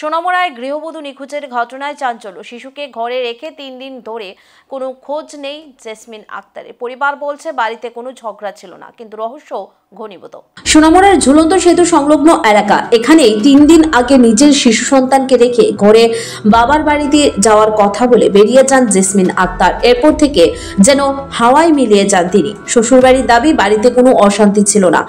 সোনামুড়ায় গৃহবধূ নিখোঁজের ঘটনায় চাঞ্চল্য। শিশুকে ঘরে রেখে 3 দিন ধরে কোনো খোঁজ নেই জেসমিন আক্তারের। পরিবার বলছে বাড়িতে কোনো ঝগড়া ছিল না, কিন্তু রহস্য ঘনীভূত। সোনামুড়ার ঝুলন্ত সেতু সংলগ্ন এলাকা, এখানে 3 দিন আগে নিজের শিশু সন্তানকে রেখে ঘরে বাবার বাড়িতে যাওয়ার কথা বলে বেরিয়ে যান জেসমিন আক্তার। এরপর থেকে যেন হাওয়ায় মিলিয়ে যান তিনি। শ্বশুরবাড়ির দাবি বাড়িতে কোনো অশান্তি ছিল না,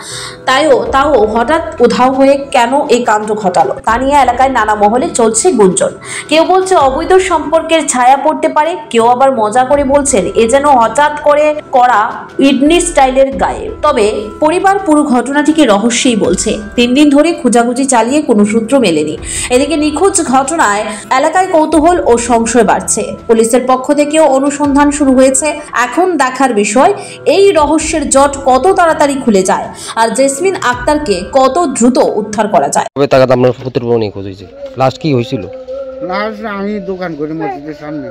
তাও হঠাৎ উধাও হয়ে কেন এই কাণ্ড ঘটালো তা নিয়ে এলাকায় নানা মহলে চলছে গুঞ্জন। কেউ বলছে অবৈধ সম্পর্কের ছায়া পড়তে পারে, কেউ আবার মজা করে বলছেন এ যেন হঠাৎ করে করা ইডনি স্টাইলের গায়ে। তবে পরিবার পুরো ঘটনাটিকে রহস্যই বলছে। 3 দিন ধরে খোঁজাখুঁজি চালিয়ে কোনো সূত্র মেলেনি। এদিকে নিখোঁজ ঘটনায় এলাকায় কৌতূহল ও সংশয় বাড়ছে। পুলিশের পক্ষ থেকেও অনুসন্ধান শুরু হয়েছে। এখন দেখার বিষয় এই রহস্যের জট কত তাড়াতাড়ি খুলে যায় আর জেসমিন আক্তারকে কত দ্রুত উদ্ধার করা যায়। লাস্ট কি হয়েছিল? লাস্ট আমি দোকান করি মসজিদের সামনে।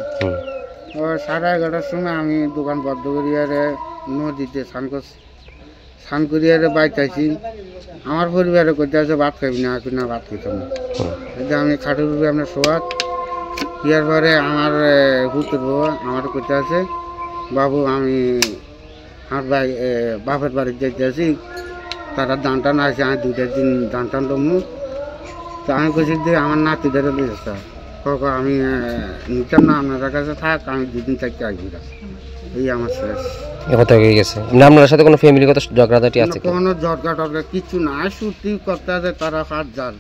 11:30টার সময় আমি দোকান বন্ধ করিয়ারে নদীতে স্নান করিয়ারে বাইতাইছি। আমার পরিবারে করতে আছে ভাত খাবি না, না ভাত খাইতাম না। এটা আমি খাটের উপরে আপনার শোয়াত ইয়ার পরে আমার হুতুর বাবা আমার করতে আছে, বাবু আমি আমার বাপের বাড়িতে যাইতে আছি, তারা দান টান আছে, আমি 2টা দিন দান টান লমু। তো আমি বলছি যে আমার নাতিদের দিয়েছে, আমি নিতাম না, আপনার কাছে থাক, আমি 2 দিন থাকতে আসবি। এই আমার শেষ কথা হয়ে গেছে। আপনার সাথে কোনো ফ্যামিলিগত ঝগড়াঝাটি আছে? কোনো ঝগড়া টগড়া কিছু না, সত্যি করতে আছে তারা হাত জাল।